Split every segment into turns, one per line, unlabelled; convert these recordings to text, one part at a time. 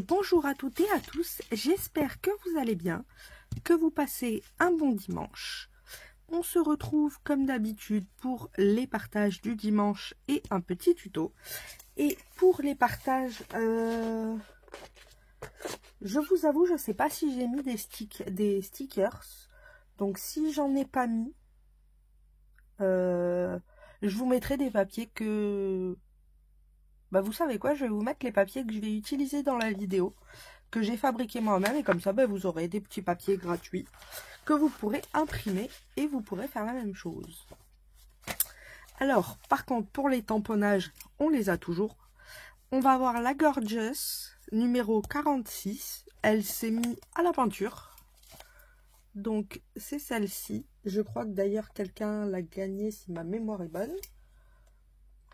bonjour à toutes et à tous, j'espère que vous allez bien, que vous passez un bon dimanche. On se retrouve comme d'habitude pour les partages du dimanche et un petit tuto. Et pour les partages, je vous avoue, je ne sais pas si j'ai mis des stickers. Donc si j'en ai pas mis, je vous mettrai des papiers que... Bah vous savez quoi, je vais vous mettre les papiers que je vais utiliser dans la vidéo, que j'ai fabriqué moi-même, et comme ça bah, vous aurez des petits papiers gratuits que vous pourrez imprimer et vous pourrez faire la même chose. Alors par contre pour les tamponnages, on les a toujours. On va avoir la Gorgeous numéro 46, elle s'est mise à la peinture. Donc c'est celle-ci, je crois que d'ailleurs quelqu'un l'a gagnée si ma mémoire est bonne.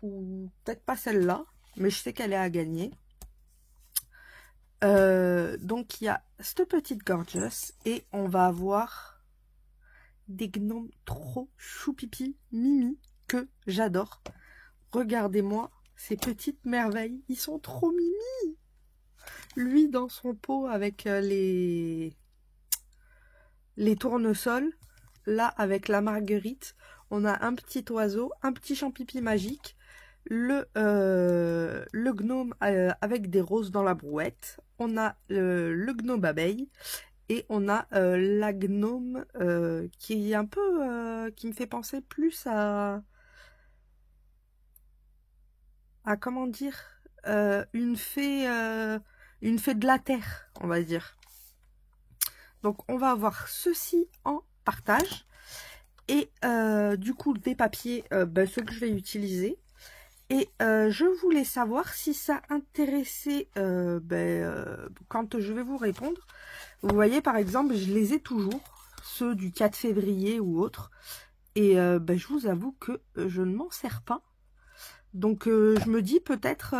Ou peut-être pas celle-là, mais je sais qu'elle est à gagner. Donc il y a cette petite Gorgeous et on va avoir des gnomes trop choupipi mimi que j'adore. Regardez-moi ces petites merveilles, ils sont trop mimi. Lui dans son pot avec les tournesols, là avec la marguerite, on a un petit oiseau, un petit champipi magique. Le gnome avec des roses dans la brouette, on a le gnome abeille et on a la gnome qui est un peu qui me fait penser plus à comment dire, une fée de la terre, on va dire. Donc on va avoir ceci en partage et du coup des papiers, ceux que je vais utiliser. Et je voulais savoir si ça intéressait quand je vais vous répondre. Vous voyez, par exemple, je les ai toujours, ceux du 4 février ou autres. Et je vous avoue que je ne m'en sers pas. Donc, je me dis peut-être,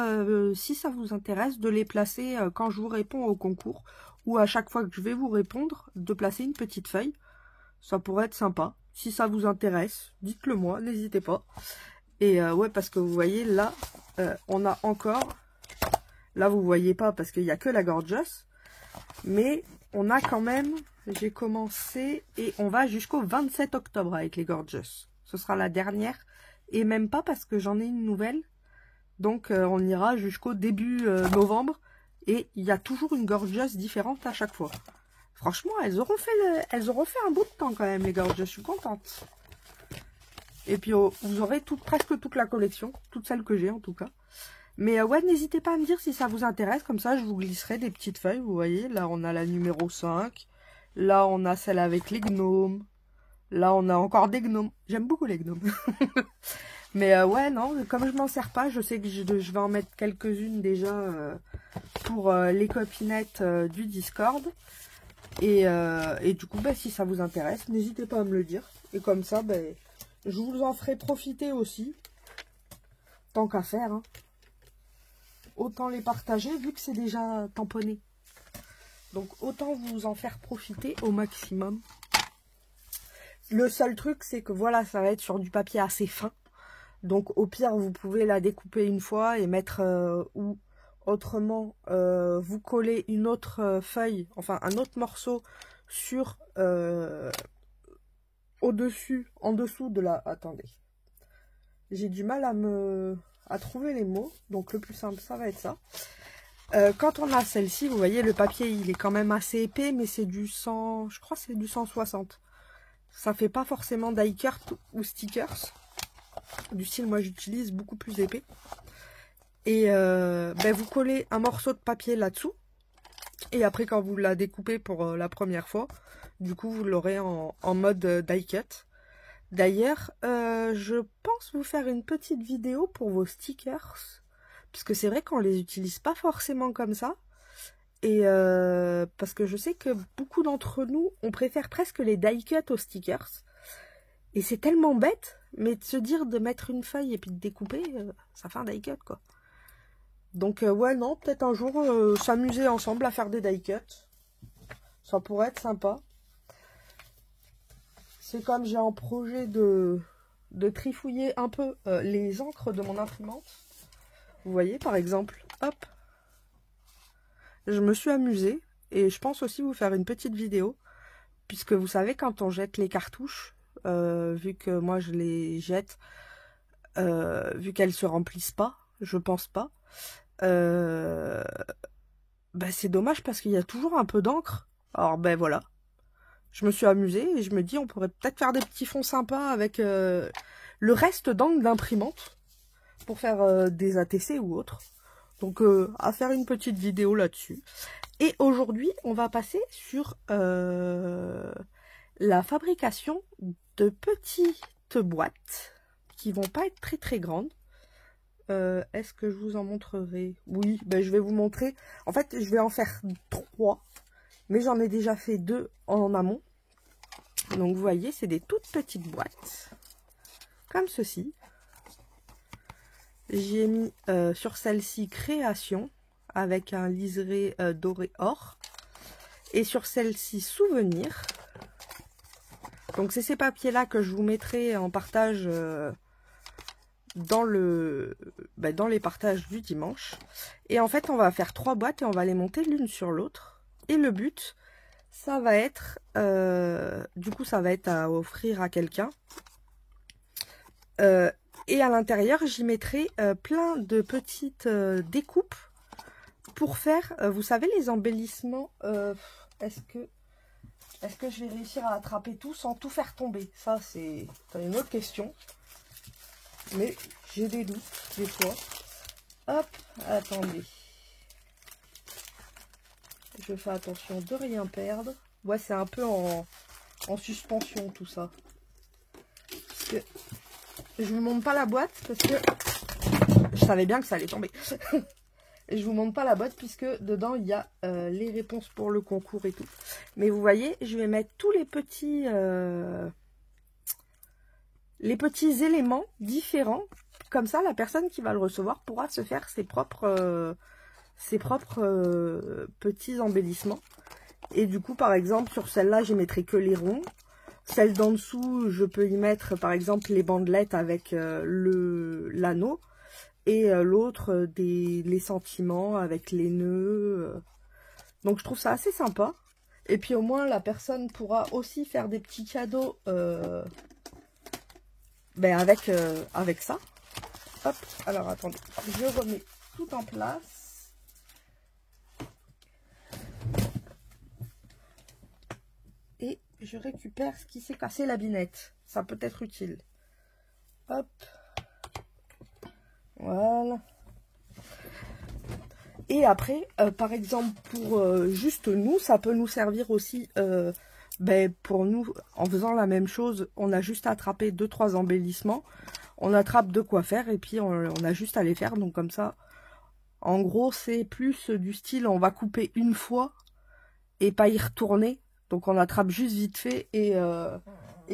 si ça vous intéresse, de les placer quand je vous réponds au concours. Ou à chaque fois que je vais vous répondre, de placer une petite feuille. Ça pourrait être sympa. Si ça vous intéresse, dites-le moi, n'hésitez pas. Et ouais, parce que vous voyez, là, on a encore... Là, vous voyez pas parce qu'il n'y a que la Gorgeous. Mais on a quand même... J'ai commencé et on va jusqu'au 27 octobre avec les Gorgeous. Ce sera la dernière. Et même pas parce que j'en ai une nouvelle. Donc, on ira jusqu'au début novembre. Et il y a toujours une Gorgeous différente à chaque fois. Franchement, elles auront fait un bout de temps quand même, les Gorgeous. Je suis contente. Et puis vous aurez presque toute la collection, toutes celles que j'ai en tout cas. Mais ouais, n'hésitez pas à me dire si ça vous intéresse, comme ça je vous glisserai des petites feuilles, vous voyez. Là on a la numéro 5, là on a celle avec les gnomes, là on a encore des gnomes. J'aime beaucoup les gnomes. Mais ouais, non, comme je m'en sers pas, je sais que je vais en mettre quelques-unes déjà pour les copinettes du Discord. Et du coup, si ça vous intéresse, n'hésitez pas à me le dire. Et comme ça, je vous en ferai profiter aussi. Tant qu'à faire. Hein. Autant les partager vu que c'est déjà tamponné. Donc autant vous en faire profiter au maximum. Le seul truc c'est que voilà, ça va être sur du papier assez fin. Donc au pire vous pouvez la découper une fois et mettre ou autrement vous coller une autre feuille, enfin un autre morceau sur... au-dessus, en dessous de la... Attendez. J'ai du mal à trouver les mots. Donc le plus simple, ça va être ça. Quand on a celle-ci, vous voyez, le papier, il est quand même assez épais. Mais c'est du 100... Je crois que c'est du 160. Ça fait pas forcément die cut ou stickers. Du style, moi, j'utilise beaucoup plus épais. Et vous collez un morceau de papier là-dessous. Et après, quand vous la découpez pour la première fois... Du coup, vous l'aurez en mode die cut. D'ailleurs, je pense vous faire une petite vidéo pour vos stickers. Parce que c'est vrai qu'on les utilise pas forcément comme ça. Et parce que je sais que beaucoup d'entre nous, on préfère presque les die cut aux stickers. Et c'est tellement bête, mais de se dire de mettre une feuille et puis de découper, ça fait un die cut, quoi. Donc, ouais, non, peut-être un jour, s'amuser ensemble à faire des die cut. Ça pourrait être sympa. C'est comme j'ai en projet de trifouiller un peu les encres de mon imprimante. Vous voyez, par exemple, hop, Je me suis amusée et je pense aussi vous faire une petite vidéo. Puisque vous savez, quand on jette les cartouches, vu que moi je les jette, vu qu'elles se remplissent pas, je pense pas, bah c'est dommage parce qu'il y a toujours un peu d'encre. Alors ben voilà, je me suis amusée et je me dis on pourrait peut-être faire des petits fonds sympas avec le reste d'encre d'imprimante pour faire des ATC ou autre. Donc à faire une petite vidéo là-dessus. Et aujourd'hui, on va passer sur la fabrication de petites boîtes qui vont pas être très très grandes. Est-ce que je vous en montrerai? Oui, ben je vais vous montrer. En fait, je vais en faire 3, mais j'en ai déjà fait 2 en amont. Donc vous voyez, c'est des toutes petites boîtes, comme ceci. J'ai mis sur celle-ci création, avec un liseré doré or. Et sur celle-ci souvenir. Donc c'est ces papiers-là que je vous mettrai en partage dans les partages du dimanche. Et en fait, on va faire 3 boîtes et on va les monter l'une sur l'autre. Et le but, ça va être, du coup, ça va être à offrir à quelqu'un. Et à l'intérieur, j'y mettrai plein de petites découpes pour faire, vous savez, les embellissements. Est-ce que je vais réussir à attraper tout sans tout faire tomber? Ça, c'est une autre question. Mais j'ai des doutes, des fois. Hop, attendez. Je fais attention de rien perdre. Ouais, c'est un peu en suspension, tout ça. Parce que je vous montre pas la boîte, parce que je savais bien que ça allait tomber. Et je vous montre pas la boîte, puisque dedans, il y a les réponses pour le concours et tout. Mais vous voyez, je vais mettre tous les petits éléments différents. Comme ça, la personne qui va le recevoir pourra se faire ses propres petits embellissements. Et du coup, par exemple, sur celle-là, je mettrai que les ronds. Celle d'en dessous, je peux y mettre, par exemple, les bandelettes avec l'anneau. Et l'autre, les sentiments avec les nœuds. Donc, je trouve ça assez sympa. Et puis, au moins, la personne pourra aussi faire des petits cadeaux avec ça. Hop, alors attendez, je remets tout en place. Et je récupère ce qui s'est cassé, la binette. Ça peut être utile. Hop. Voilà. Et après, par exemple, pour juste nous, ça peut nous servir aussi, pour nous, en faisant la même chose, on a juste à attraper 2-3 embellissements. On attrape de quoi faire et puis on a juste à les faire. Donc comme ça, en gros, c'est plus du style, on va couper une fois et pas y retourner. Donc on attrape juste vite fait et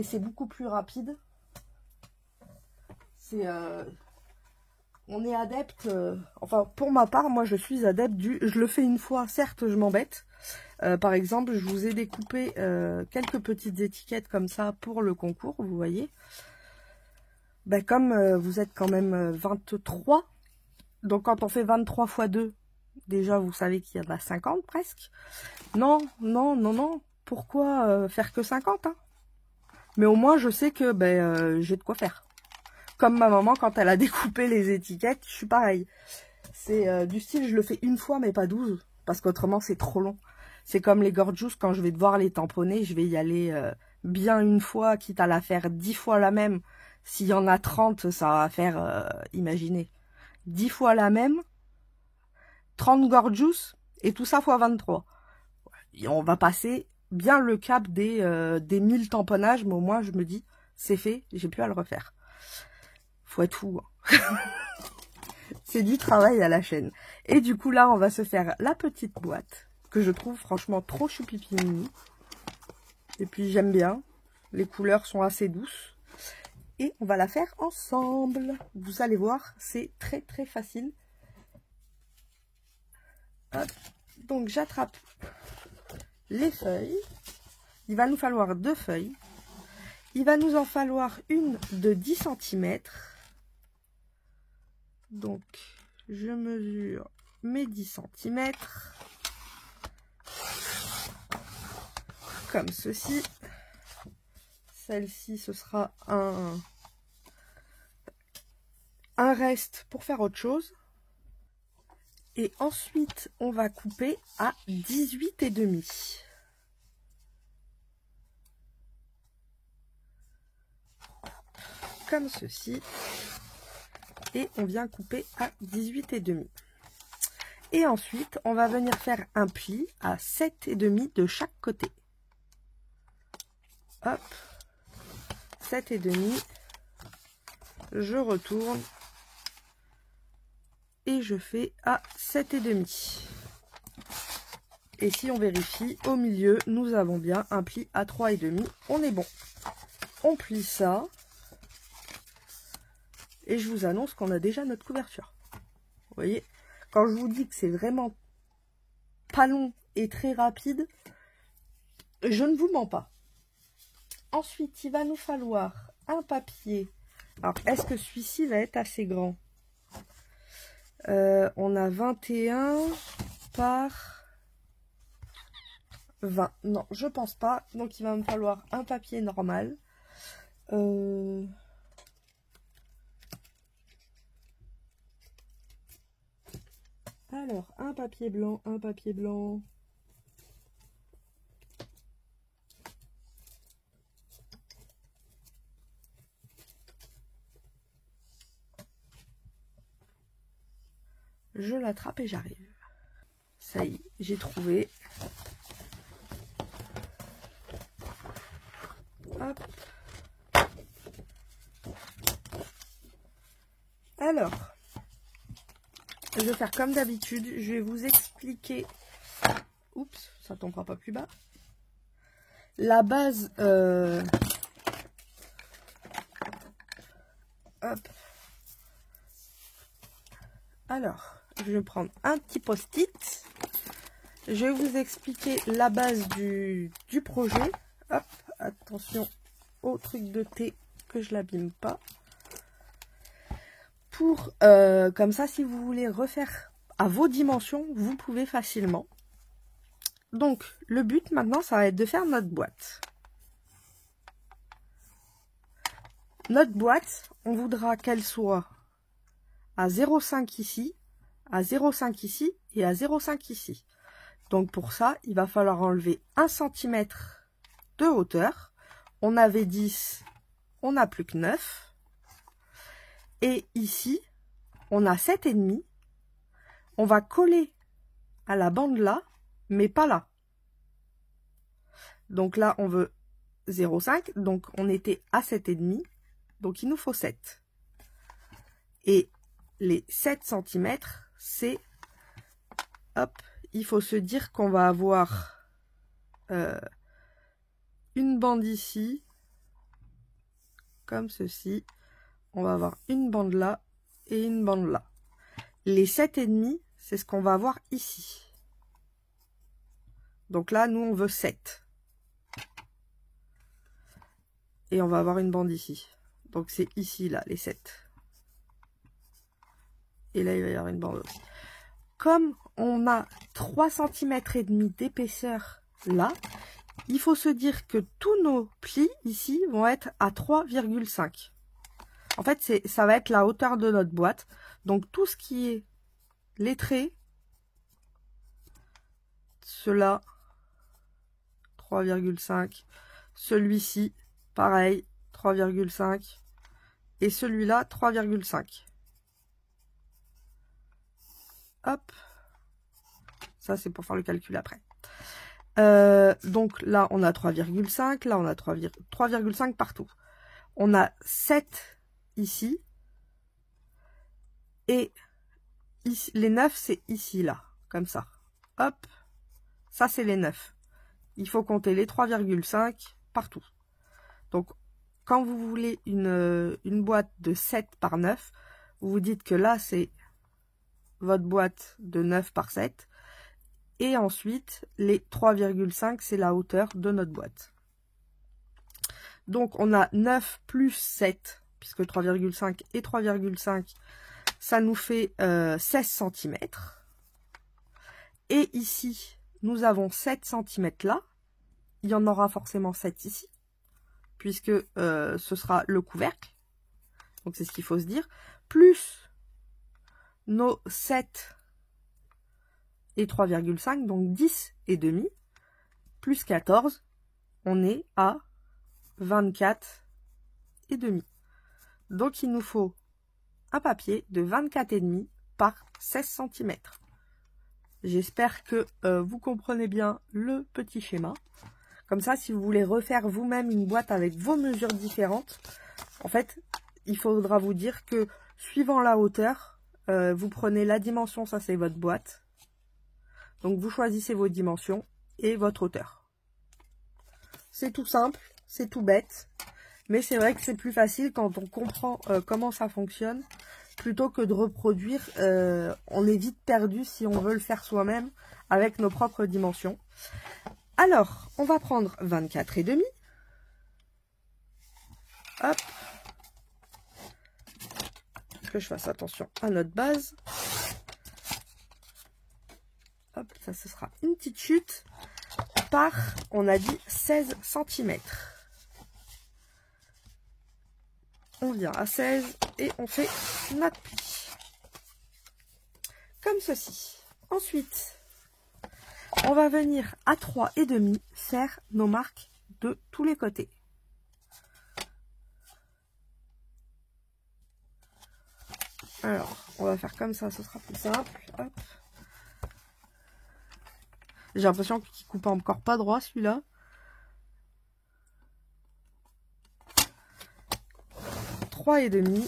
c'est beaucoup plus rapide. On est adepte, enfin pour ma part, moi je suis adepte je le fais une fois, certes je m'embête. Par exemple, je vous ai découpé quelques petites étiquettes comme ça pour le concours, vous voyez. Comme vous êtes quand même 23, donc quand on fait 23 x 2, déjà vous savez qu'il y en a 50 presque. Non, pourquoi faire que 50 hein? Mais au moins je sais que j'ai de quoi faire. Comme ma maman quand elle a découpé les étiquettes, je suis pareil. C'est du style je le fais une fois mais pas 12, parce qu'autrement c'est trop long. C'est comme les Gorgeous, quand je vais devoir les tamponner, je vais y aller bien une fois, quitte à la faire 10 fois la même. S'il y en a 30, ça va faire, imaginez, 10 fois la même, 30 Gorgeous, et tout ça fois 23. Et on va passer bien le cap des 1000 tamponnages, mais au moins je me dis, c'est fait, j'ai plus à le refaire. Faut être fou. Hein. C'est du travail à la chaîne. Et du coup là, on va se faire la petite boîte, que je trouve franchement trop choupipi mini. Et puis j'aime bien, les couleurs sont assez douces. Et on va la faire ensemble. Vous allez voir, c'est très très facile. Hop. Donc j'attrape les feuilles. Il va nous falloir 2 feuilles. Il va nous en falloir une de 10 cm. Donc je mesure mes 10 cm. comme ceci. Celle-ci, ce sera un reste pour faire autre chose. Et ensuite, on va couper à 18,5. Comme ceci. Et on vient couper à 18,5. Et ensuite, on va venir faire un pli à 7,5 de chaque côté. Hop. 7,5. Je retourne. Et je fais à 7,5. Et si on vérifie, au milieu, nous avons bien un pli à 3,5. On est bon. On plie ça. Et je vous annonce qu'on a déjà notre couverture. Vous voyez, quand je vous dis que c'est vraiment pas long et très rapide, je ne vous mens pas. Ensuite, il va nous falloir un papier. Alors, est-ce que celui-ci va être assez grand? On a 21 par 20. Non, je pense pas. Donc, il va me falloir un papier normal. Alors, un papier blanc, un papier blanc. Je l'attrape et j'arrive. Ça y est, j'ai trouvé. Hop. Alors, je vais faire comme d'habitude. Je vais vous expliquer. Oups, ça tombera pas plus bas. La base. Hop. Alors, je vais prendre un petit post-it. Je vais vous expliquer la base du projet. Hop, attention au truc de thé que je l'abîme pas. Pour, comme ça, si vous voulez refaire à vos dimensions, vous pouvez facilement. Donc, le but maintenant, ça va être de faire notre boîte. Notre boîte, on voudra qu'elle soit à 0,5 ici, à 0,5 ici et à 0,5 ici. Donc pour ça, il va falloir enlever 1 cm de hauteur. On avait 10, on n'a plus que 9. Et ici, on a 7,5. On va coller à la bande là, mais pas là. Donc là, on veut 0,5. Donc on était à 7,5. Donc il nous faut 7. Et les 7 cm, c'est... Hop, il faut se dire qu'on va avoir une bande ici, comme ceci. On va avoir une bande là et une bande là. Les 7,5, c'est ce qu'on va avoir ici. Donc là, nous, on veut 7. Et on va avoir une bande ici. Donc c'est ici, là, les 7. Et là, il va y avoir une bande aussi. Comme on a 3,5 cm d'épaisseur là, il faut se dire que tous nos plis ici vont être à 3,5. En fait, ça va être la hauteur de notre boîte. Donc tout ce qui est les traits, cela 3,5, celui-ci pareil 3,5 et celui-là 3,5. Hop, ça c'est pour faire le calcul après. Donc là on a 3,5, là on a 3,5 partout. On a 7 ici et ici, les 9 c'est ici là, comme ça. Hop, ça c'est les 9. Il faut compter les 3,5 partout. Donc quand vous voulez une boîte de 7 par 9, vous vous dites que là c'est votre boîte de 9 par 7. Et ensuite, les 3,5, c'est la hauteur de notre boîte. Donc, on a 9 plus 7, puisque 3,5 et 3,5, ça nous fait 16 cm. Et ici, nous avons 7 cm là. il y en aura forcément 7 ici, puisque ce sera le couvercle. Donc c'est ce qu'il faut se dire. Plus nos 7 et 3,5, donc 10 et demi, plus 14, on est à 24 et demi. Donc il nous faut un papier de 24 et demi par 16 cm. J'espère que vous comprenez bien le petit schéma. Comme ça, si vous voulez refaire vous-même une boîte avec vos mesures différentes, en fait, il faudra vous dire que suivant la hauteur, vous prenez la dimension, ça c'est votre boîte. Donc vous choisissez vos dimensions et votre hauteur. C'est tout simple, c'est tout bête, mais c'est vrai que c'est plus facile quand on comprend comment ça fonctionne, plutôt que de reproduire. On est vite perdu si on veut le faire soi-même avec nos propres dimensions. Alors, on va prendre 24 et demi. Hop. Que je fasse attention à notre base. Hop, ça ce sera une petite chute par, on a dit, 16 cm. On vient à 16 et on fait notre pli. Comme ceci. Ensuite, on va venir à 3 et demi faire nos marques de tous les côtés. Alors, on va faire comme ça, ce sera plus simple. Hop. J'ai l'impression qu'il coupe encore pas droit celui-là. Trois et demi.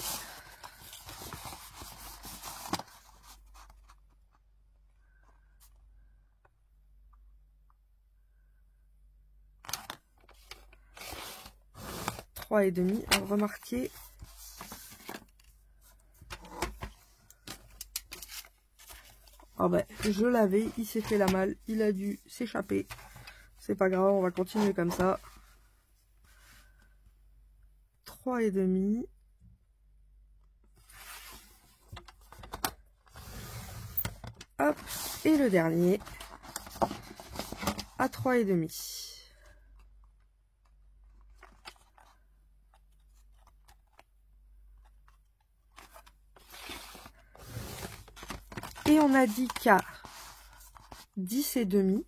Et demi. Remarquez, oh ben, je l'avais, il s'est fait la malle, il a dû s'échapper. C'est pas grave, on va continuer comme ça. 3 et demi. Hop, et le dernier à 3 et demi. Et on a dit qu'à 10 et demi,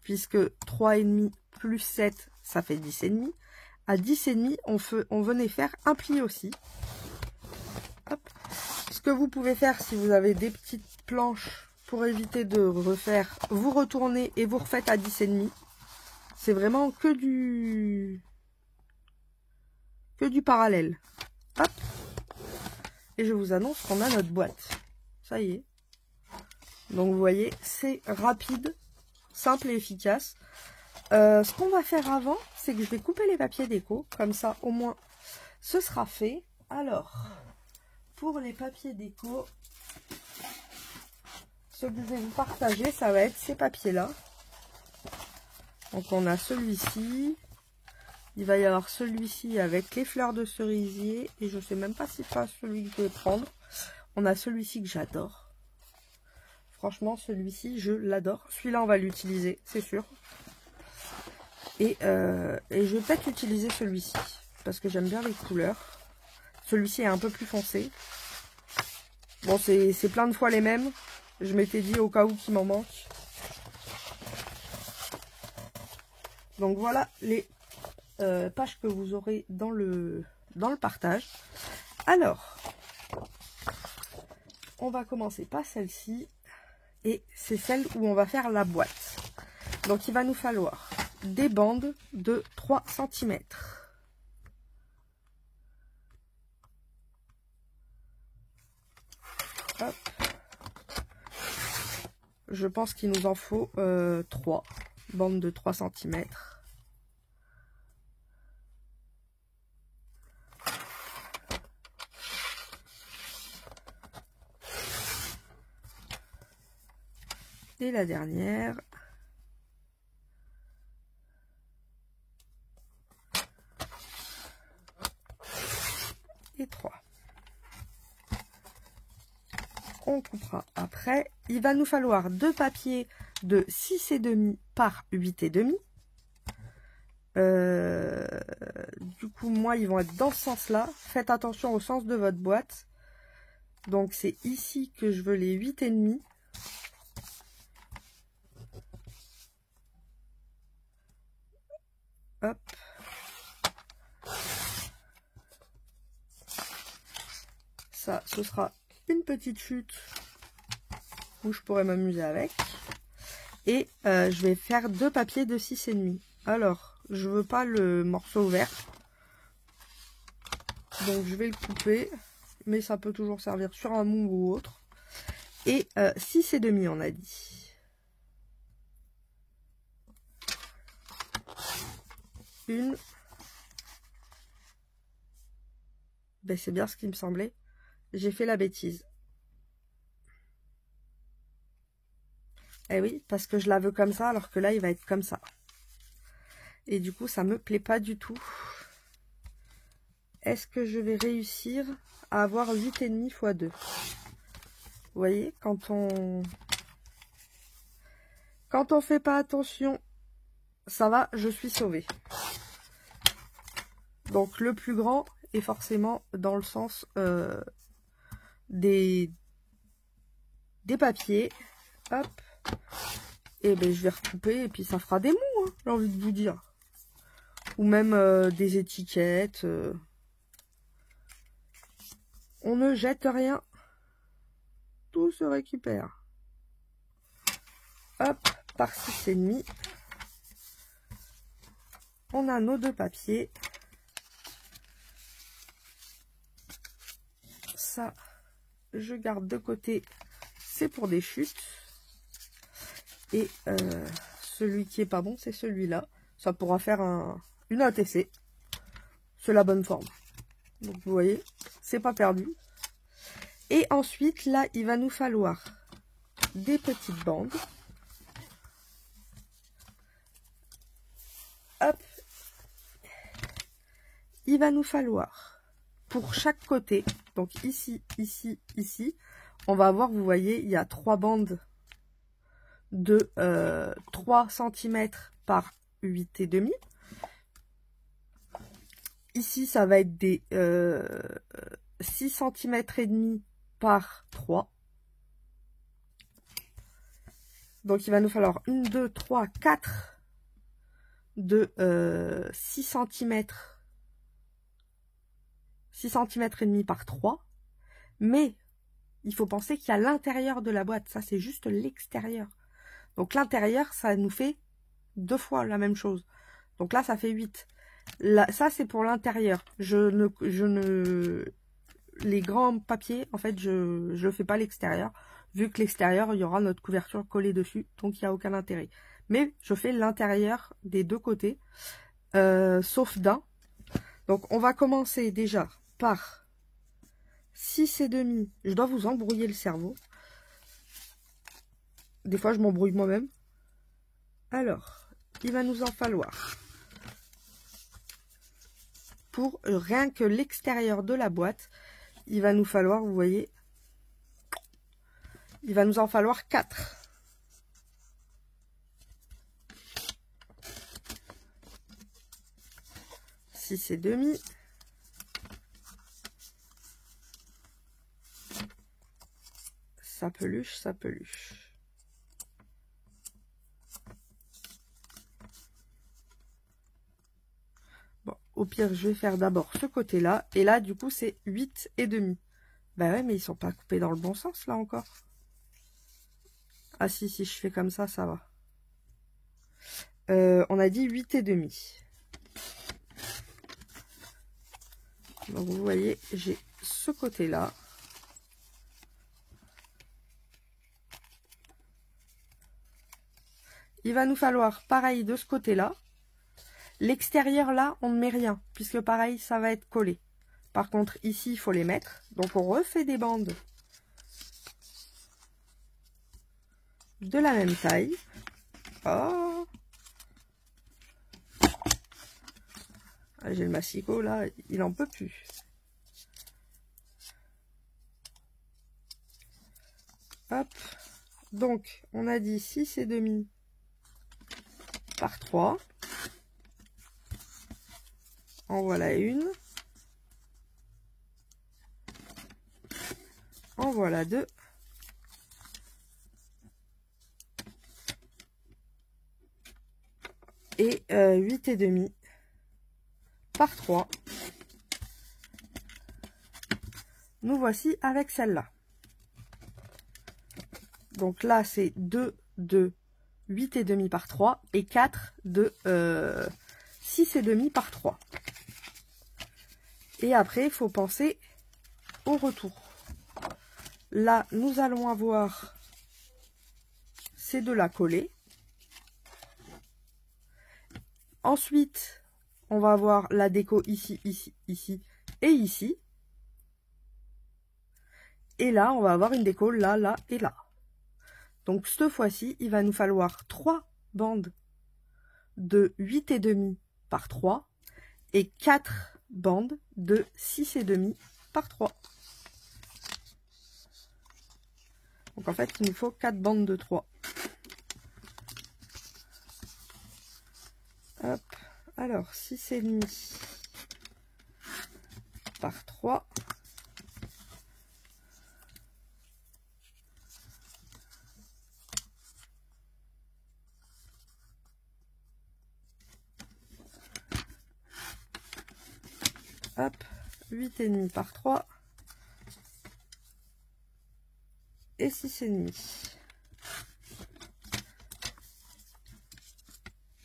puisque 3 et demi plus 7, ça fait 10 et demi. À 10 et demi, on venait faire un pli aussi. Hop. Ce que vous pouvez faire si vous avez des petites planches pour éviter de refaire, vous retournez et vous refaites à 10 et demi. C'est vraiment que du parallèle. Hop. Et je vous annonce qu'on a notre boîte. Ça y est. Donc vous voyez, c'est rapide, simple et efficace. Ce qu'on va faire avant, c'est que je vais couper les papiers déco. Comme ça, au moins, ce sera fait. Alors, pour les papiers déco, ce que je vais vous partager, ça va être ces papiers-là. Donc on a celui-ci. Il va y avoir celui-ci avec les fleurs de cerisier. Et je sais même pas si c'est pas celui que je vais prendre. On a celui-ci que j'adore. Franchement, celui-ci, je l'adore. Celui-là, on va l'utiliser, c'est sûr. Et je vais peut-être utiliser celui-ci. Parce que j'aime bien les couleurs. Celui-ci est un peu plus foncé. Bon, c'est plein de fois les mêmes. Je m'étais dit au cas où qu'il m'en manque. Donc voilà les pages que vous aurez dans le partage. Alors, on va commencer par celle-ci. Et c'est celle où on va faire la boîte. Donc il va nous falloir des bandes de 3 cm. Hop. Je pense qu'il nous en faut 3 bandes de 3 cm. Et la dernière. Et 3. On coupera après. Il va nous falloir deux papiers de 6,5 par 8,5. Du coup, moi, ils vont être dans ce sens-là. Faites attention au sens de votre boîte. Donc, c'est ici que je veux les 8,5. Hop. Ça, ce sera une petite chute où je pourrais m'amuser avec. Et je vais faire 2 papiers de 6,5. Alors, je veux pas le morceau vert. Donc, je vais le couper. Mais ça peut toujours servir sur un mou ou autre. Et 6,5, on a dit. Une. Ben, c'est bien ce qui me semblait. J'ai fait la bêtise. Eh oui, parce que je la veux comme ça, alors que là, il va être comme ça. Et du coup, ça me plaît pas du tout. Est-ce que je vais réussir à avoir 8,5 x 2? Vous voyez, quand on fait pas attention, ça va, je suis sauvée. Donc, le plus grand est forcément dans le sens des papiers. Hop. Et ben, je vais recouper et puis ça fera des mous, hein, j'ai envie de vous dire. Ou même des étiquettes. On ne jette rien. Tout se récupère. Hop, par 6,5. On a nos 2 papiers. Ça, je garde de côté. C'est pour des chutes. Et celui qui est pas bon, c'est celui-là. Ça pourra faire une ATC. C'est la bonne forme. Donc vous voyez, c'est pas perdu. Et ensuite, là, il va nous falloir des petites bandes. Hop. Il va nous falloir, pour chaque côté, donc ici, ici, ici, on va avoir, vous voyez, il y a 3 bandes de 3 cm par 8,5. Ici, ça va être des 6 cm et demi par 3. Donc, il va nous falloir 1, 2, 3, 4 de 6 cm. 6 cm et demi par 3. Mais, il faut penser qu'il y a l'intérieur de la boîte. Ça, c'est juste l'extérieur. Donc, l'intérieur, ça nous fait 2 fois la même chose. Donc là, ça fait 8. Là, ça, c'est pour l'intérieur. Les grands papiers, en fait, je fais pas l'extérieur. Vu que l'extérieur, il y aura notre couverture collée dessus. Donc, il n'y a aucun intérêt. Mais je fais l'intérieur des 2 côtés. Sauf d'un. Donc, on va commencer déjà par 6,5. Je dois vous embrouiller le cerveau. Des fois, je m'embrouille moi-même. Alors, il va nous en falloir, pour rien que l'extérieur de la boîte, il va nous falloir, vous voyez, il va nous en falloir 4. Six et demi. Ça peluche, ça peluche. Bon, au pire, je vais faire d'abord ce côté-là. Et là, du coup, c'est 8,5. Bah ouais, mais ils sont pas coupés dans le bon sens, là, encore. Ah si, si je fais comme ça, ça va. On a dit 8,5. Donc, vous voyez, j'ai ce côté-là. Il va nous falloir, pareil, de ce côté-là. L'extérieur, là, on ne met rien, puisque pareil, ça va être collé. Par contre, ici, il faut les mettre. Donc, on refait des bandes de la même taille. Oh, j'ai le massicot, là, il n'en peut plus. Hop. Donc, on a dit 6,5 par 3. En voilà une. En voilà deux. Et 8,5 par 3. Nous voici avec celle-là. Donc là, c'est 2 de 8,5 par 3 et 4 de 6,5 par 3. Et après, il faut penser au retour. Là, nous allons avoir ces deux-là collés. Ensuite, on va avoir la déco ici, ici, ici et ici. Et là, on va avoir une déco là, là et là. Donc, cette fois-ci, il va nous falloir 3 bandes de 8,5 par 3 et 4 bandes de 6,5 par 3. Donc, en fait, il nous faut 4 bandes de 3. Hop. Alors, 6,5 par 3. Hop, 8,5 par 3 et 6,5.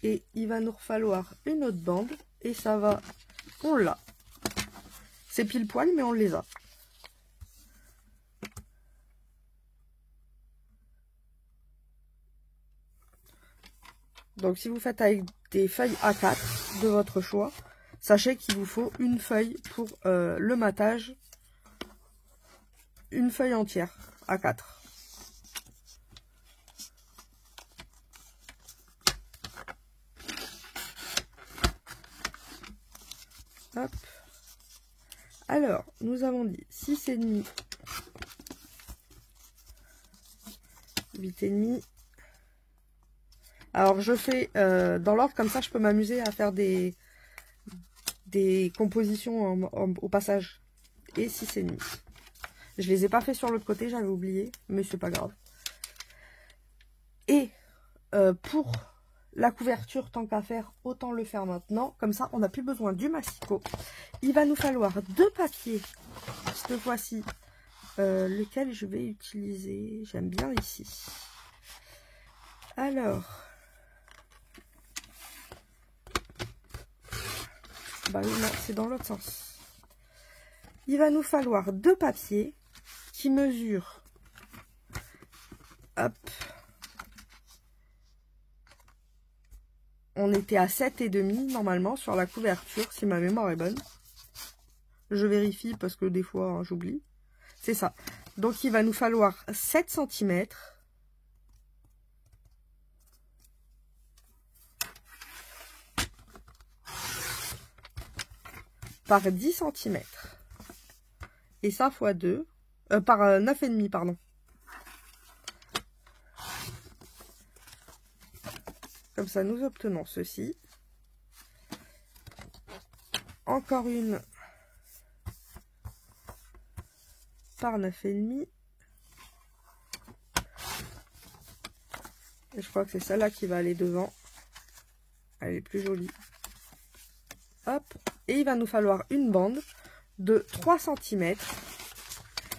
Et il va nous falloir une autre bande et ça va, on l'a. C'est pile poil mais on les a. Donc si vous faites avec des feuilles A4 de votre choix, sachez qu'il vous faut une feuille pour le matage, une feuille entière A4. Hop. Alors, nous avons dit 6,5, 8,5. Alors, je fais dans l'ordre, comme ça, je peux m'amuser à faire des compositions au passage. Et 6,5. Je les ai pas fait sur l'autre côté, j'avais oublié, mais c'est pas grave. Et pour la couverture, tant qu'à faire, autant le faire maintenant. Comme ça, on n'a plus besoin du massicot. Il va nous falloir 2 papiers. Cette fois-ci, lequel je vais utiliser. J'aime bien ici. Alors, bah oui, non, c'est dans l'autre sens. Il va nous falloir 2 papiers qui mesurent, hop, on était à 7,5 normalement sur la couverture, si ma mémoire est bonne. Je vérifie parce que des fois hein, j'oublie. C'est ça. Donc il va nous falloir 7 cm par 10 cm. Et ça fois 2. Par 9,5 pardon. Comme ça nous obtenons ceci. Encore une par 9,5. Et je crois que c'est celle-là qui va aller devant. Elle est plus jolie. Hop. Et il va nous falloir une bande de 3 cm.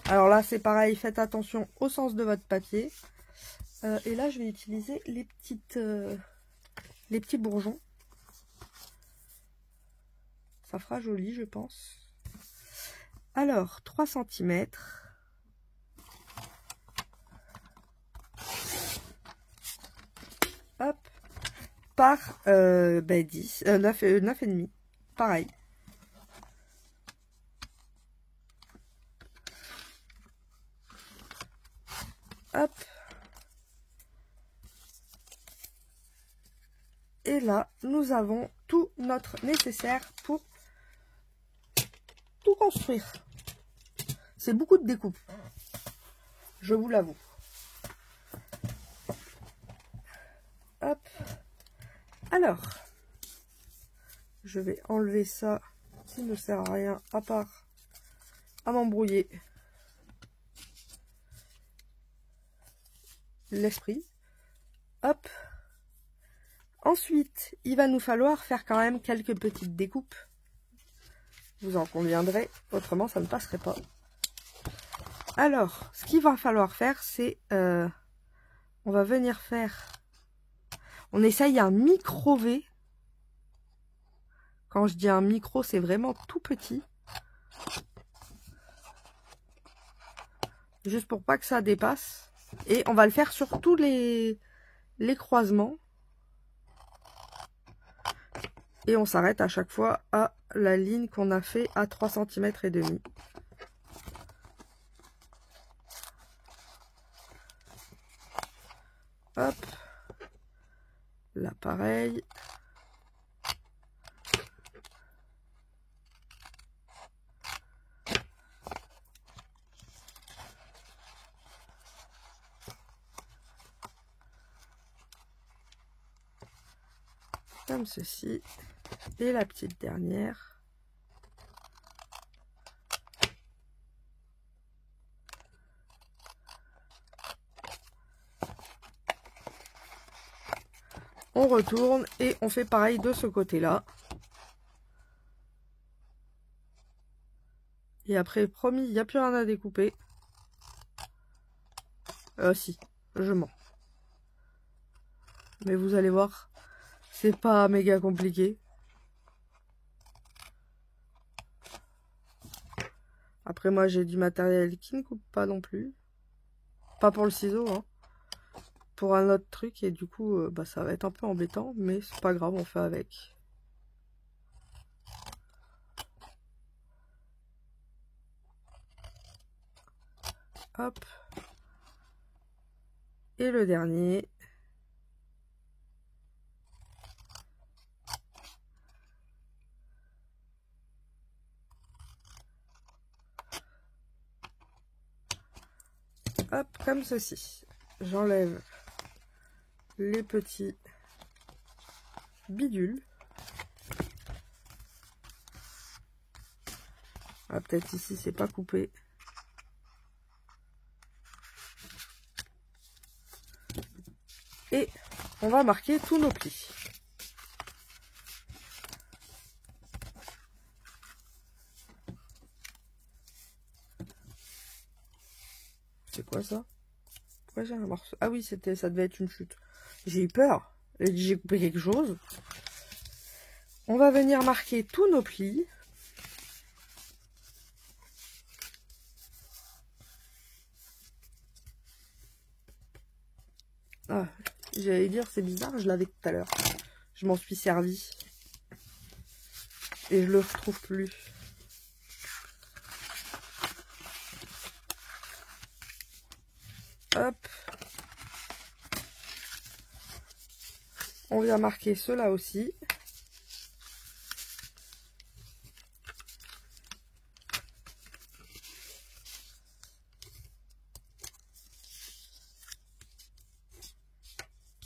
Alors là, c'est pareil, faites attention au sens de votre papier. Et là, je vais utiliser les petits bourgeons. Ça fera joli, je pense. Alors, 3 cm. Hop. Par 10, 9,5. Pareil. Hop. Et là, nous avons tout notre nécessaire pour tout construire. C'est beaucoup de découpe. Je vous l'avoue. Hop. Alors, Je vais enlever ça qui ne sert à rien à part à m'embrouiller l'esprit. Hop. Ensuite, il va nous falloir faire quand même quelques petites découpes. Vous en conviendrez, autrement ça ne passerait pas. Alors, ce qu'il va falloir faire, c'est... on va venir faire... On essaye un micro V. Quand je dis un micro, c'est vraiment tout petit. Juste pour pas que ça dépasse. Et on va le faire sur tous les croisements. Et on s'arrête à chaque fois à la ligne qu'on a fait à 3,5 cm. Hop. Là, pareil. Comme ceci. Et la petite dernière. On retourne et on fait pareil de ce côté-là. Et après, promis, il n'y a plus rien à découper. Si, je mens. Mais vous allez voir, c'est pas méga compliqué. Après, moi, j'ai du matériel qui ne coupe pas non plus. Pas pour le ciseau, hein. Pour un autre truc. Et du coup, bah, ça va être un peu embêtant. Mais c'est pas grave, on fait avec. Hop. Et le dernier. Hop, comme ceci. J'enlève les petits bidules. Ah, peut-être ici, c'est pas coupé. Et on va marquer tous nos plis. C'est quoi ça? Pourquoi j'ai un morceau? Ah oui, ça devait être une chute. J'ai eu peur. J'ai coupé quelque chose. On va venir marquer tous nos plis. Ah, j'allais dire, c'est bizarre, je l'avais tout à l'heure. Je m'en suis servi. Et je le retrouve plus. Hop. On vient marquer ceux-là aussi.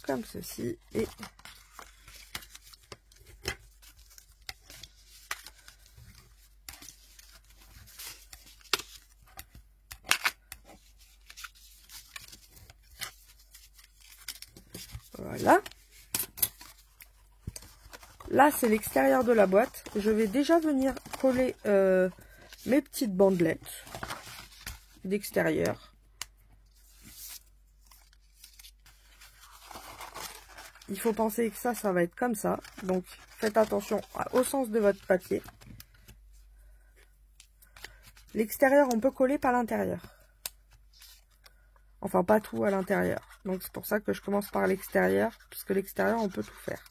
Comme ceci. Et voilà. Là, c'est l'extérieur de la boîte. Je vais déjà venir coller mes petites bandelettes d'extérieur. Il faut penser que ça va être comme ça. Donc, faites attention au sens de votre papier. L'extérieur, on peut coller par l'intérieur. Enfin, pas tout à l'intérieur. Donc, c'est pour ça que je commence par l'extérieur, puisque l'extérieur, on peut tout faire.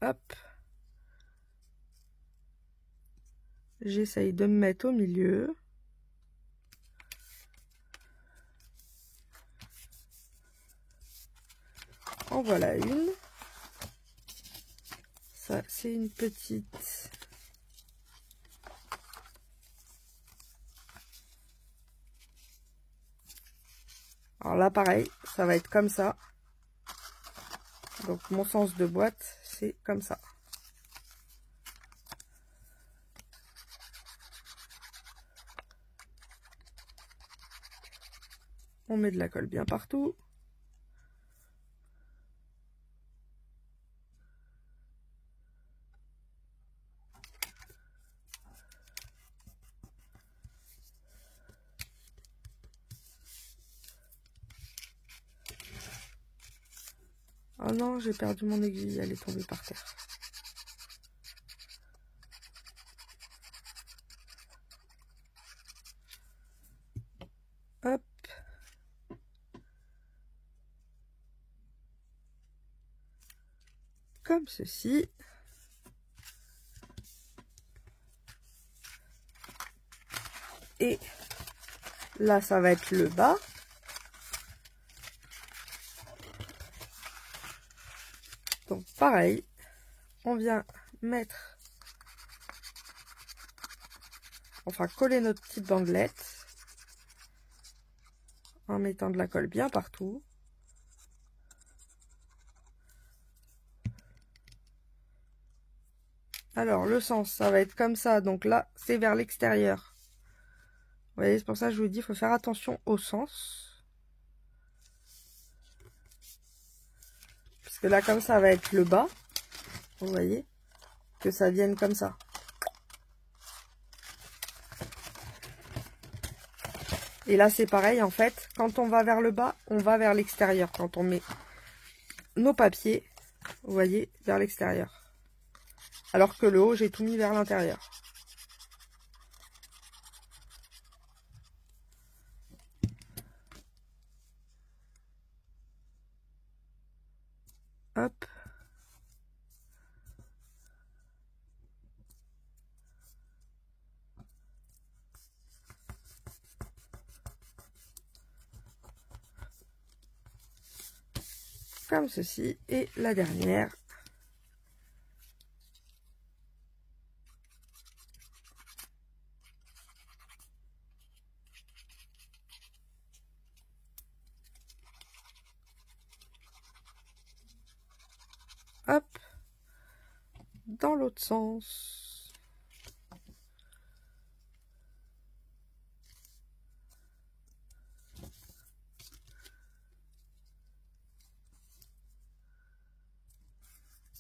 Hop. J'essaye de me mettre au milieu. En voilà une. Ça, c'est une petite. Alors là, pareil, ça va être comme ça. Donc, mon sens de boîte, c'est comme ça. On met de la colle bien partout. Oh non, j'ai perdu mon aiguille, elle est tombée par terre. Hop. Comme ceci. Et là, ça va être le bas. Donc pareil, on vient mettre, enfin coller notre petite bandelette en mettant de la colle bien partout. Alors le sens, ça va être comme ça, donc là c'est vers l'extérieur. Vous voyez, c'est pour ça que je vous dis, il faut faire attention au sens. Parce que là comme ça va être le bas, vous voyez, que ça vienne comme ça. Et là c'est pareil en fait, quand on va vers le bas, on va vers l'extérieur. Quand on met nos papiers, vous voyez, vers l'extérieur. Alors que le haut, j'ai tout mis vers l'intérieur. Hop. Comme ceci. Et la dernière. Hop. Dans l'autre sens.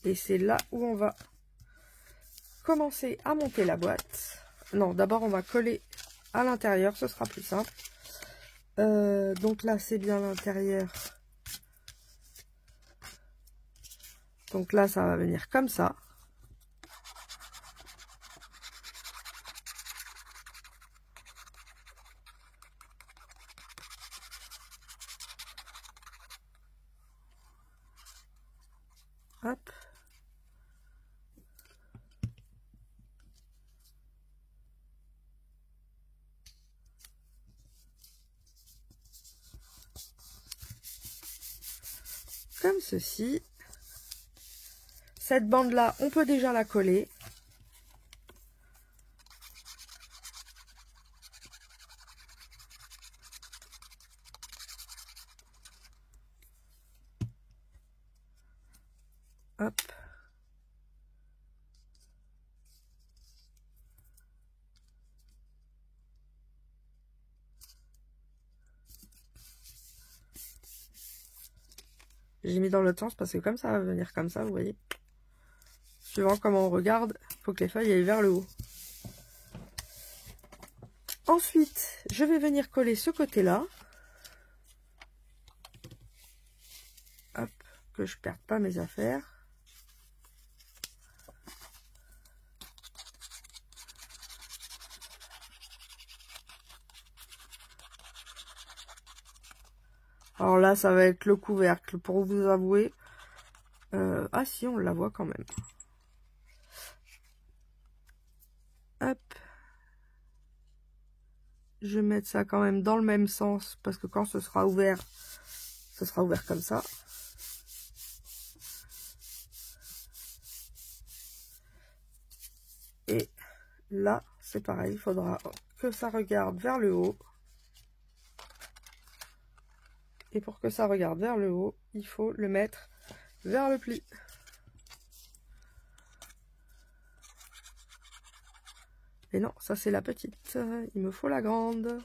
Et c'est là où on va commencer à monter la boîte. Non, d'abord on va coller à l'intérieur, ce sera plus simple. Donc là c'est bien l'intérieur. Donc là ça va venir comme ça. Hop. Comme ceci. Cette bande là, on peut déjà la coller. Hop. J'ai mis dans l'autre sens parce que comme ça va venir comme ça, vous voyez. Suivant comment on regarde, il faut que les feuilles aillent vers le haut. Ensuite, je vais venir coller ce côté-là. Hop, que je ne perde pas mes affaires. Alors là, ça va être le couvercle, pour vous avouer. Ah si, on la voit quand même. Hop. Je vais mettre ça quand même dans le même sens, parce que quand ce sera ouvert comme ça. Et là, c'est pareil, il faudra que ça regarde vers le haut. Et pour que ça regarde vers le haut, il faut le mettre vers le pli. Et non, ça c'est la petite. Il me faut la grande.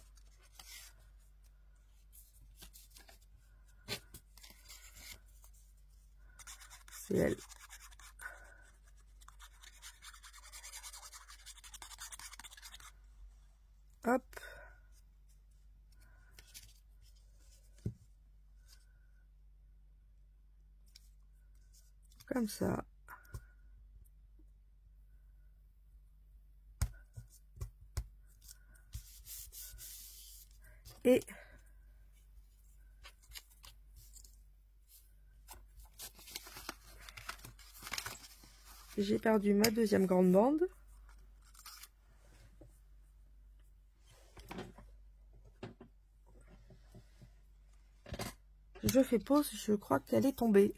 C'est elle. Hop. Comme ça. Et j'ai perdu ma deuxième grande bande. Je fais pause, je crois qu'elle est tombée.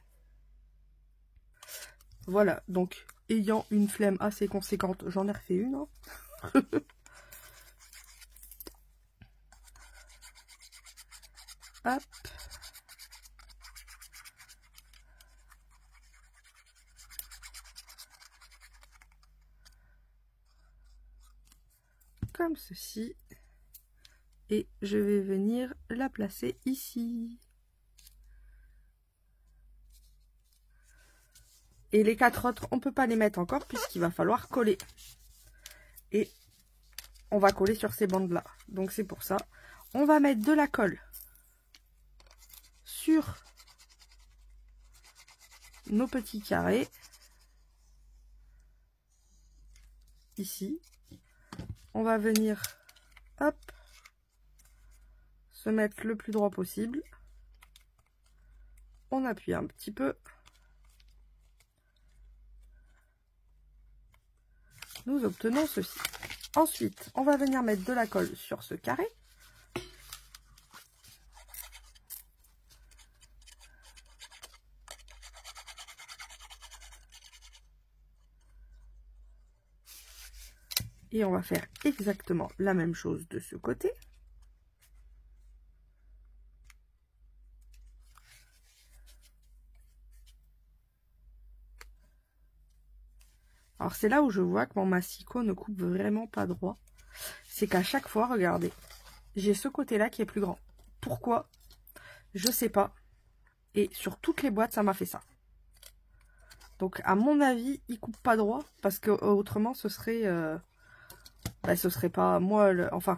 Voilà, donc ayant une flemme assez conséquente, j'en ai refait une. Hein. Hop. Comme ceci. Et je vais venir la placer ici. Et les 4 autres, on ne peut pas les mettre encore puisqu'il va falloir coller. Et on va coller sur ces bandes là. Donc c'est pour ça. On va mettre de la colle sur nos petits carrés. Ici. On va venir, hop, se mettre le plus droit possible. On appuie un petit peu. Nous obtenons ceci. Ensuite, on va venir mettre de la colle sur ce carré. Et on va faire exactement la même chose de ce côté. Alors c'est là où je vois que mon massicot ne coupe vraiment pas droit. C'est qu'à chaque fois, regardez, j'ai ce côté-là qui est plus grand. Pourquoi? Je sais pas. Et sur toutes les boîtes, ça m'a fait ça. Donc à mon avis, il coupe pas droit parce que autrement ce serait ce serait pas moi enfin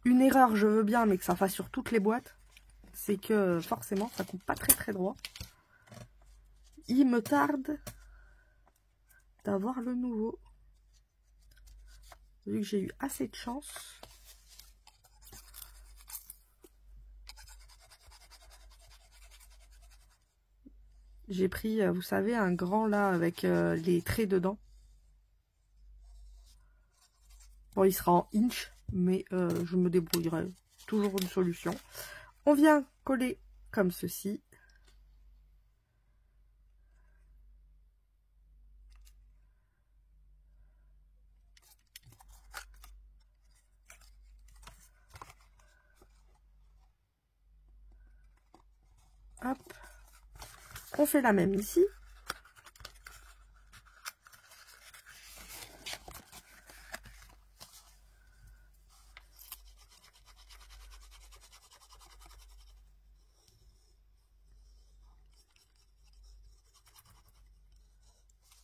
une erreur, je veux bien, mais que ça fasse sur toutes les boîtes, c'est que forcément ça coupe pas très droit. Il me tarde d'avoir le nouveau, vu que j'ai eu assez de chance. J'ai pris, vous savez, un grand là avec les traits dedans. Bon, il sera en inch, mais je me débrouillerai. Toujours une solution. On vient coller comme ceci. Hop. On fait la même ici.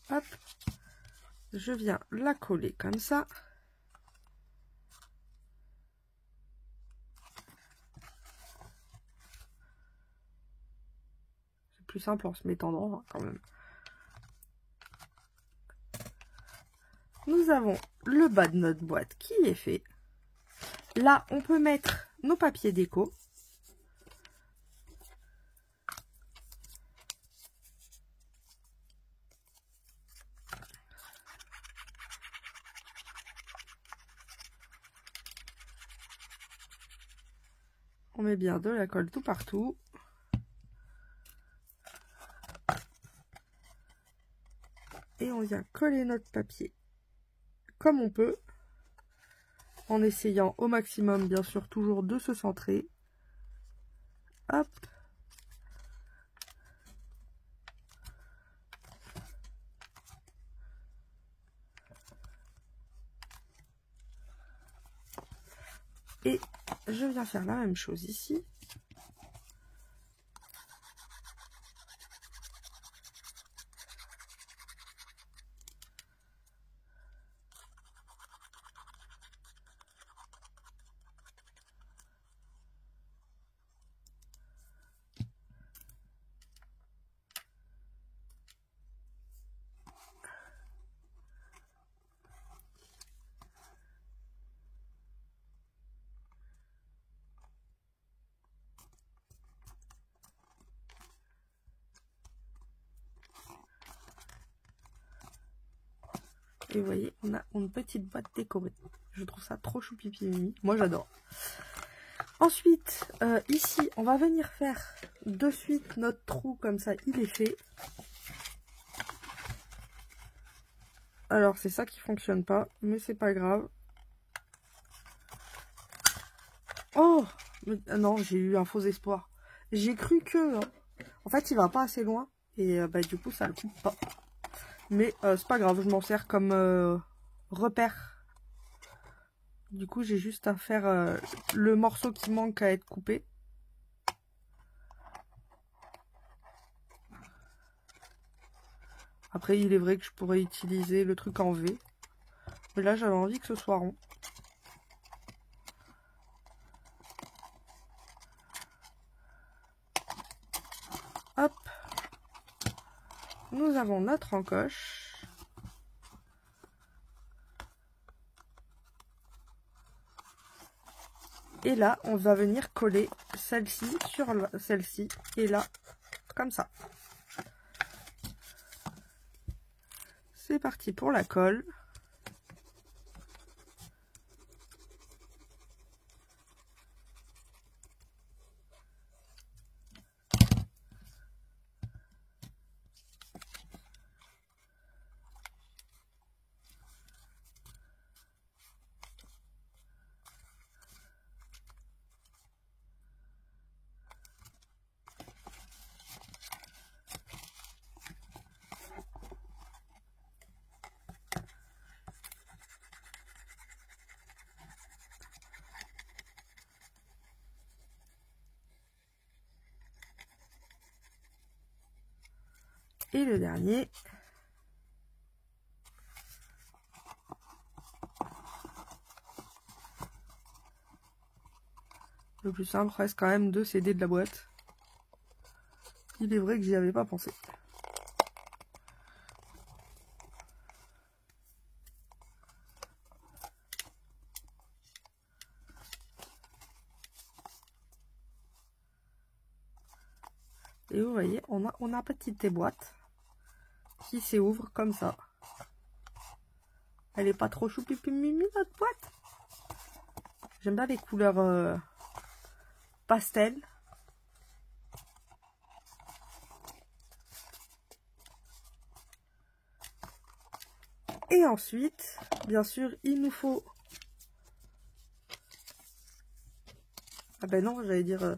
Hop. Je viens la coller comme ça. C'est plus simple en se mettant droit quand même. Nous avons le bas de notre boîte qui est fait. Là, on peut mettre nos papiers déco. On met bien de la colle tout partout. Et on vient coller notre papier comme on peut. En essayant au maximum, bien sûr, toujours de se centrer. Hop. Et je viens faire la même chose ici. Et vous voyez, on a une petite boîte décorée. Je trouve ça trop choupipi mimi. Moi, j'adore. Ensuite, ici, on va venir faire de suite notre trou. Comme ça, il est fait. Alors, c'est ça qui fonctionne pas. Mais c'est pas grave. Oh mais, non, j'ai eu un faux espoir. J'ai cru que... en fait, il va pas assez loin. Et bah, du coup, ça le coupe pas. Mais c'est pas grave, je m'en sers comme repère. Du coup, j'ai juste à faire le morceau qui manque à être coupé. Après, il est vrai que je pourrais utiliser le truc en V. Mais là, j'avais envie que ce soit rond. Hop. Nous avons notre encoche. Et là, on va venir coller celle-ci sur celle-ci. Et là, comme ça. C'est parti pour la colle. Et le dernier. Le plus simple reste quand même de s'aider de la boîte. Il est vrai que j'y avais pas pensé. Et vous voyez, on a petite boîte qui s'ouvre comme ça. Elle est pas trop choupipi mimi notre boîte. J'aime bien les couleurs pastel. Et ensuite, bien sûr, il nous faut... Ah ben non, j'allais dire...